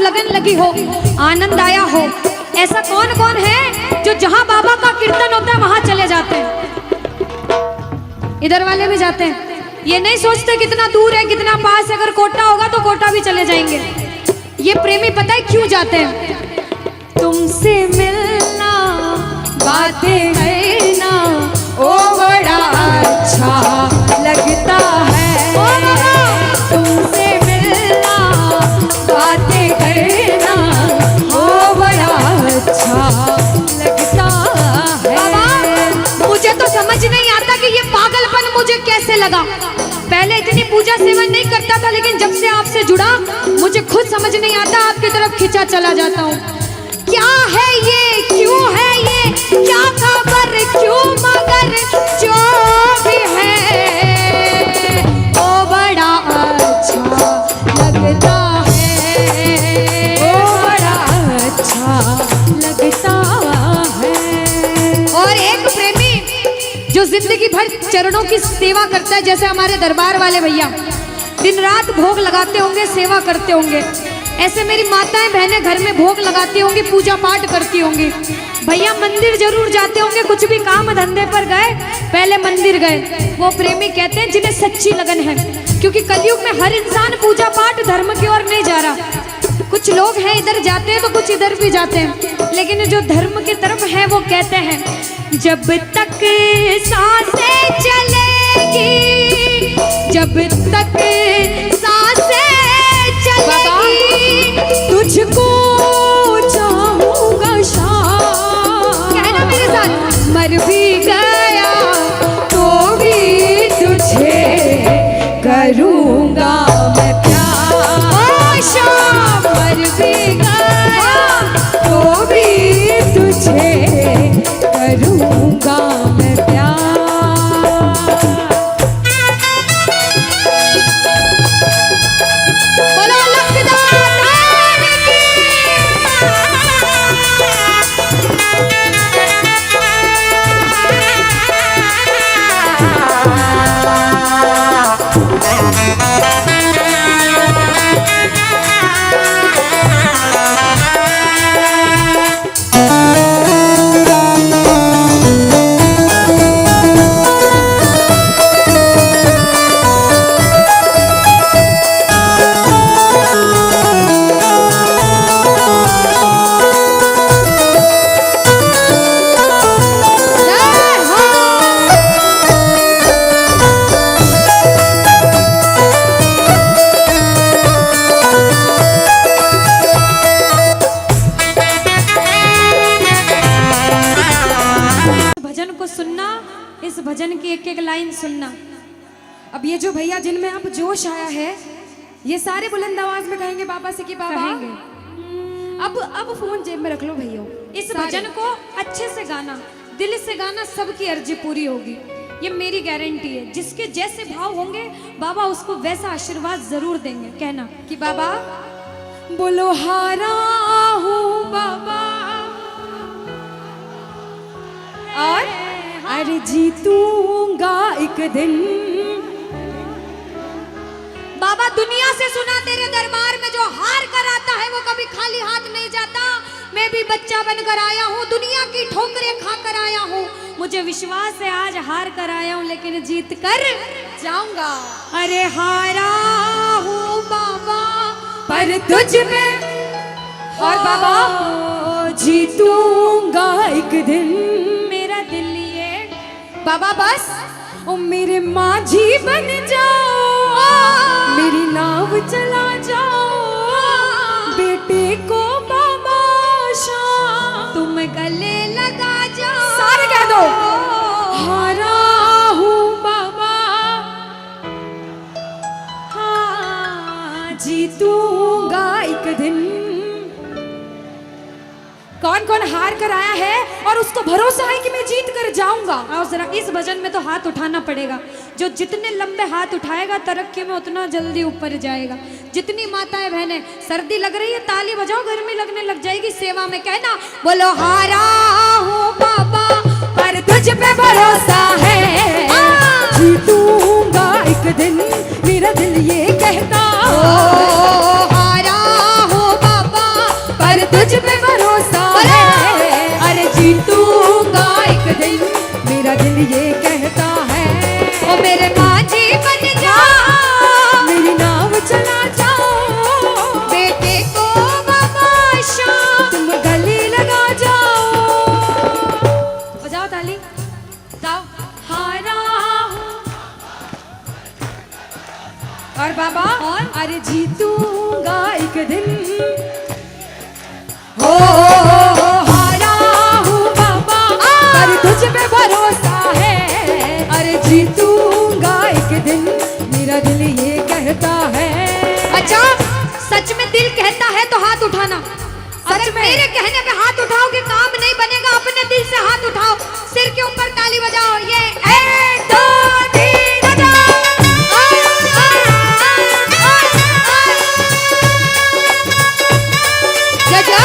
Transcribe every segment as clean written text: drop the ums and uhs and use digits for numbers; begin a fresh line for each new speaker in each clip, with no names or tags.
लगन लगी हो, आनंद आया हो। ऐसा कौन कौन है जो जहां बाबा का कीर्तन होता है वहां चले जाते हैं? इधर वाले भी जाते हैं, ये नहीं सोचते कितना दूर है कितना पास है। अगर कोटा होगा तो कोटा भी चले जाएंगे। ये प्रेमी पता है क्यों जाते हैं? तुमसे मिलना, बातें करना, ओ बड़ा अच्छा लगता है। तुमसे मिलना, बातें करना, ओ बड़ा अच्छा लगता है। बाबा मुझे तो समझ नहीं आता कि ये पागलपन मुझे कैसे लगा। पहले इतनी पूजा सेवन नहीं करता था, लेकिन जब से आपसे जुड़ा मुझे खुद समझ नहीं आता, आपकी तरफ खिंचा चला जाता हूँ। क्या है ये, क्यों है ये, क्या खबर, क्यों, मगर जो भी है वो बड़ा अच्छा लगता है, वो बड़ा अच्छा लगता है। और एक प्रेमी जो जिंदगी भर चरणों की सेवा करता है, जैसे हमारे दरबार वाले भैया दिन रात भोग लगाते होंगे, सेवा करते होंगे, ऐसे मेरी माताएं बहनें घर में भोग लगाती होंगी, पूजा पाठ करती होंगी। भैया मंदिर जरूर जाते होंगे, कुछ भी काम धंधे पर गए पहले मंदिर गए। वो प्रेमी कहते हैं जिन्हें सच्ची लगन है, क्योंकि कलयुग में हर इंसान पूजा पाठ धर्म की ओर नहीं जा रहा। कुछ लोग हैं इधर जाते हैं तो कुछ इधर भी जाते हैं, लेकिन जो धर्म की तरफ है वो कहते हैं जब तक सांसें चलेगी, जब तक सांसें चलेगी, तुझको चाहूंगा शाम। कहना मेरे साथ, मर भी गया तो भी तुझे करूंगा मैं प्यार। शाम मर भी गया तो भी तुझे करूंगा मैं प्यार। भजन की एक एक लाइन सुनना। अब ये जो भैया जिनमें अब जोश आया है, ये सारे बुलंद आवाज में कहेंगे बाबा से कि बाबा कहेंगे। अब फोन जेब में रख लो भैया। इस भजन को अच्छे से गाना, दिल से गाना, सबकी अर्जी पूरी होगी, ये मेरी गारंटी है। जिसके जैसे भाव होंगे बाबा उसको वैसा आशीर्वाद जरूर देंगे। कहना कि बाबा बोलो हारा हूँ बाबा और अरे जीतूंगा एक दिन। बाबा दुनिया से सुना तेरे दरबार में जो हार कर आता है वो कभी खाली हाथ नहीं जाता। मैं भी बच्चा बनकर आया हूँ, दुनिया की ठोकरें खाकर आया हूँ। मुझे विश्वास है आज हार कर आया हूँ लेकिन जीत कर जाऊंगा। अरे हारा हूँ बाबा पर तुझ में और बाबा जीतूंगा एक दिन। मेरा दिल ये बाबा बस ओ मेरे माझी बन जाओ, मेरी नाव चला जाओ, बेटे को बाबा शाम तुम गले लगा जाओ। सारे कह दो हारा हूँ बाबा, हाँ जीतूंगा एक दिन। कौन कौन हार कर आया है और उसको भरोसा है कि मैं जीत कर जाऊंगा। और जरा इस भजन में तो हाथ उठाना पड़ेगा। जो जितने लंबे हाथ उठाएगा तरक्की में उतना जल्दी ऊपर जाएगा। जितनी माताएं बहनें सर्दी लग रही है ताली बजाओ, गर्मी लगने लग जाएगी सेवा में। कहना बोलो हारा हूँ बाबा पर तुझ पे भरोसा है, जीतूंगा एक दिन मेरा दिल ये कहता। हारा हूँ बाबा है तो हाथ उठाना। अगर मेरे कहने पे हाथ उठाओगे काम नहीं बनेगा, अपने दिल से हाथ उठाओ, सिर के ऊपर ताली बजाओ। ये 1 2 3 बजाओ। जय जय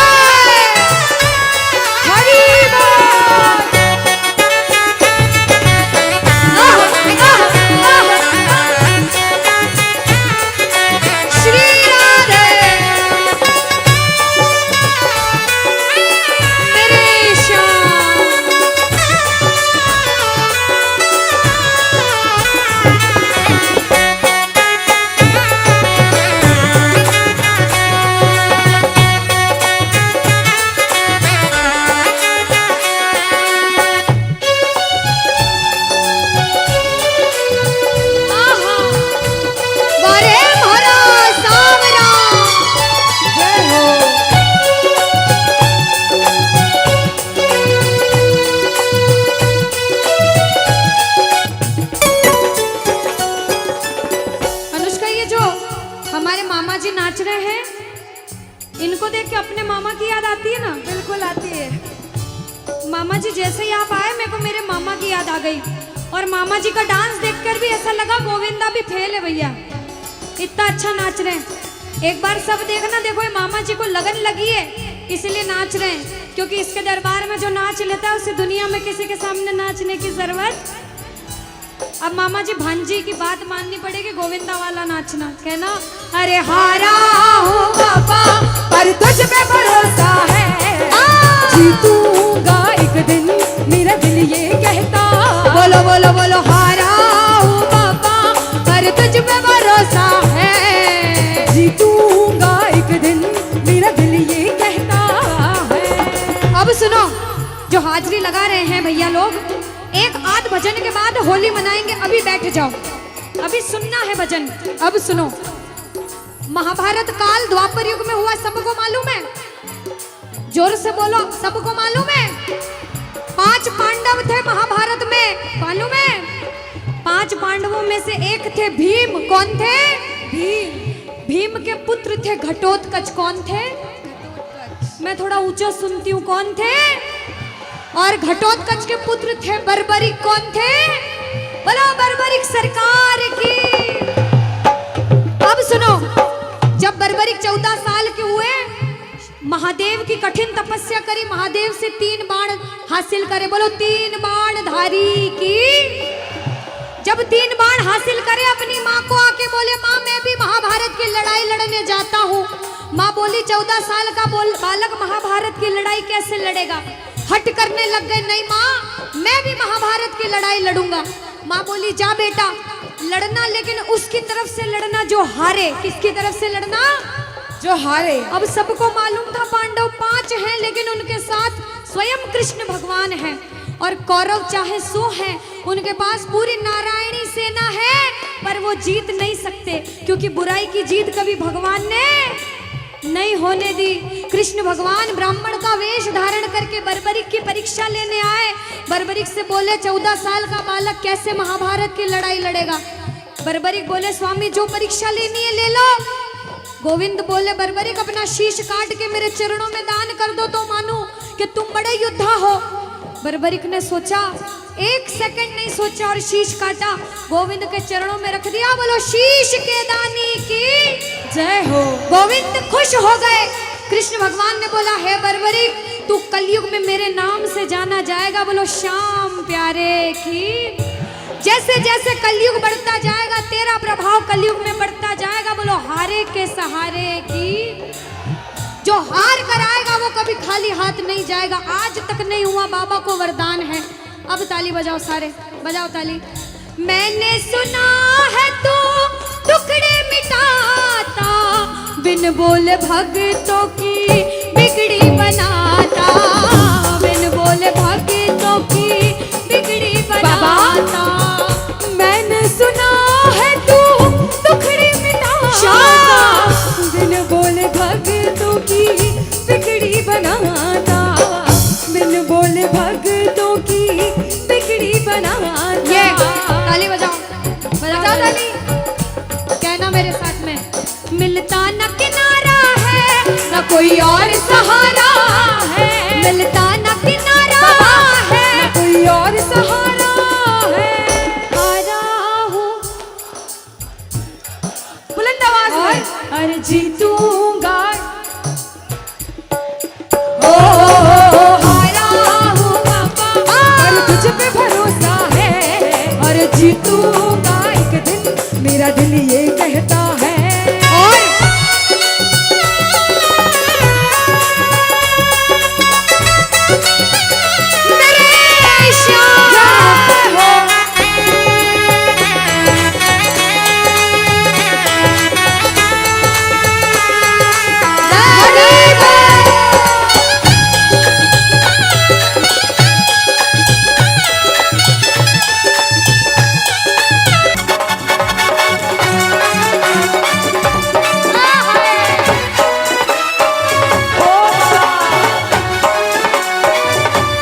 नाच रहे हैं, इनको देख के अपने मामा की याद आती है ना?
बिल्कुल आती है।
मामा जी जैसे ही आप आए मेरे को मेरे मामा की याद आ गई, और मामा जी का डांस देखकर भी ऐसा लगा गोविंदा भी फेल है भैया, इतना अच्छा नाच रहे हैं। एक बार सब देखना, देखो ये मामा जी को लगन लगी है इसलिए नाच रहे हैं, क्योंकि इसके दरबार में जो नाच लेता है उसे दुनिया में किसी के सामने नाचने की जरूरत। अब मामा जी भांजी की बात माननी पड़ेगी, गोविंदा वाला नाचना, कहना अरे हारा हूँ बाबा
पर तुझ पे भरोसा है, जीतूंगा एक दिन मेरा दिल ये कहता।
बोलो बोलो बोलो, हारा हूँ बाबा पर तुझ पे भरोसा है,
जीतूंगा एक दिन मेरा दिल ये कहता है।
अब सुनो, जो हाजिरी लगा रहे हैं भैया लोग, एक आध भजन के बाद होली मनाएंगे, अभी बैठ जाओ, अभी सुनना है भजन। अब सुनो, महाभारत काल द्वापर युग में हुआ, सबको मालूम है? जोर से बोलो, सबको मालूम है? 5 पांडव थे महाभारत में, मालूम है? 5 पांडवों में से एक थे भीम। कौन थे?
भीम।
भीम के पुत्र थे घटोत्कच। कौन थे? मैं थोड़ा ऊंचा सुनती हूँ। कौन थे? और घटोत्कच के पुत्र थे बर्बरिक। कौन थे? बोलो बर्बरिक सरकार की। अब सुनो, जब बर्बरिक 14 साल के हुए, महादेव की कठिन तपस्या करी, महादेव से 3 बाण हासिल करे। बोलो 3 बाण धारी की। जब 3 बाण हासिल करे, अपनी माँ को आके बोले, माँ मैं भी महाभारत की लड़ाई लड़ने जाता हूँ। माँ बोली 14 साल का बालक महाभारत की लड़ाई कैसे लड़ेगा? हट करने लग गए, नहीं माँ मैं भी महाभारत की लड़ाई लड़ूंगा। माँ बोली जा बेटा लड़ना, लेकिन उसकी तरफ से लड़ना जो हारे। किसकी तरफ से लड़ना?
जो हारे।
अब सबको मालूम था पांडव 5 हैं, लेकिन उनके साथ स्वयं कृष्ण भगवान हैं, और कौरव चाहे 100 हैं, उनके पास पूरी नारायणी सेना है, पर वो जीत नहीं सकते, क्योंकि बुराई की जीत कभी भगवान ने नहीं होने दी। कृष्ण भगवान ब्राह्मण का वेश धारण करके बर्बरिक की परीक्षा लेने आए। बर्बरिक से बोले 14 साल का बालक कैसे महाभारत की लड़ाई लड़ेगा? बर्बरिक बोले स्वामी जो परीक्षा लेनी है ले लो। गोविंद बोले बर्बरिक अपना शीश काट के मेरे चरणों में दान कर दो तो मानूं कि तुम बड़े योद्धा हो। बर्बरिक ने सोचा, 1 सेकंड नहीं सोचा और शीश काटा, गोविंद के चरणों में रख दिया। बोलो शीश के दानी की
जय हो।
गोविंद खुश हो गए। कृष्ण भगवान ने बोला हे बर्बरिक तू कलयुग में मेरे नाम से जाना जाएगा। बोलो श्याम प्यारे की। जैसे जैसे कलयुग बढ़ता जाएगा तेरा प्रभाव कलयुग में बढ़ता जाएगा। बोलो हारे के सहारे की। जो हार कर आएगा वो कभी खाली हाथ नहीं जाएगा। आज तक नहीं हुआ, बाबा को वरदान है। अब ताली बजाओ, सारे बजाओ ताली। मैंने सुना है तू टुकड़े मिटाता, बिन बोले भक्तों की बिगड़ी बनाता, बिन बोले भक्तों की बिगड़ी बनाता।
मैंने सुना है तू टुकड़े मिटाता, बिन बोले भक्तों की बिगड़ी बनाता, बिन बोले भक्तों की बिगड़ी बनाता।
ये ताली बजाओ, बजाओ ताली। कहना मेरे साथ में, मिलता न किनारा है न चलता न किनारा है,
न कोई और सहारा है।
हारा हूँ
बुलंद आवाज में अरे जीतूंगा,
ओ हारा हूँ बाबा,
और तुझ पे भरोसा है, और जीतूंगा एक दिन, मेरा दिल ये कहता है।
और मेरे श्याम हो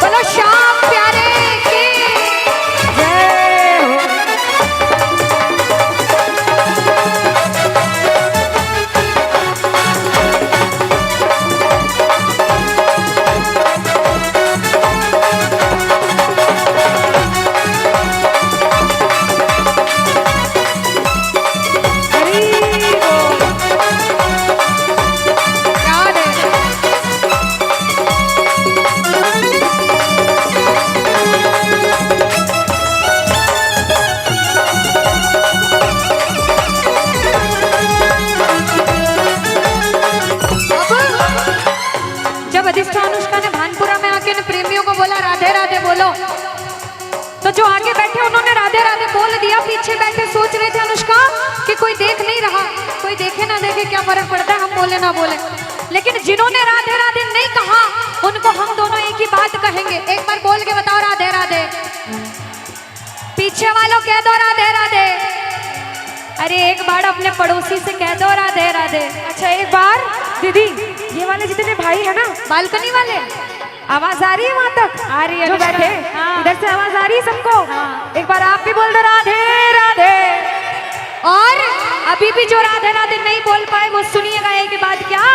बोलो श्याम प्यारे की
जय हो। हरी बोल।
याद है। जब अधिष्ठा अनुष्का ने भानपुरा में आके ने प्रेमियों को बोला राधे राधे बोलो, तो जो आगे बैठे उन्होंने राधे राधे बोल दिया। पीछे बैठे सोच रहे थे अनुष्का कि कोई देख नहीं रहा, कोई देखे ना देखे क्या फर्क पड़ता है, हम बोले ना बोले। लेकिन जिन्होंने राधे राधे नहीं कहा उनको हम दोनों एक ही बात कहेंगे। एक बार बोल के बताओ राधे राधे, पीछे वालों कह दो राधे राधे। अरे एक बार अपने पड़ोसी से कह दो राधे राधे।
अच्छा एक बार दीदी, ये वाले जितने भाई है ना,
बालकनी वाले
आवाज आ रही है वहां तक?
आ रही है
जो
अनुष्का।
बैठे
हाँ।
इधर से आवाज आ रही है सबको?
हाँ।
एक बार आप भी बोल दो राधे राधे।
और अभी भी जो राधे राधे नहीं बोल पाए वो सुनिएगा एक बात क्या,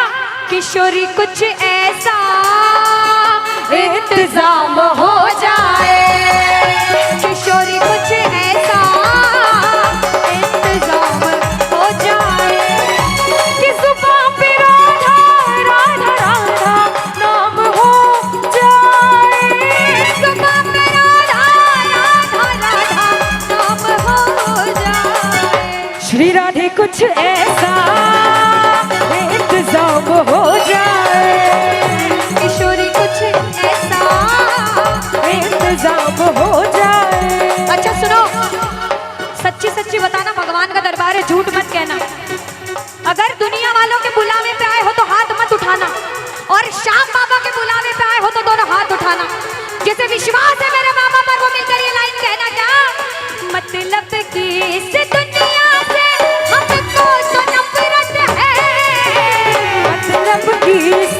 किशोरी कुछ ऐसा इंतजाम हो जाए, किशोरी कुछ ऐसा इंतजाम हो जाए
कि जुबान पे राधा राधा राधा नाम हो जाए।
जुबान पे राधा राधा राधा नाम हो जाए।
श्री राधे कुछ ऐसा इंतजाम हो जाए,
किशोरी कुछ ऐसा
इंतजाम हो जाए।
अच्छा सुनो, सच्ची सच्ची बताना, भगवान का दरबार है, झूठ मत कहना। अगर दुनिया वालों के बुलावे पे आए हो तो हाथ मत उठाना, और श्याम बाबा के बुलावे पे आए हो तो दोनों हाथ उठाना। जिसे विश्वास है मेरे मामा पर वो मिलकर ये लाइन कहना क्या, मतलब कि इस दुनिया से हमको तो नफरत है,
मतलब कि इस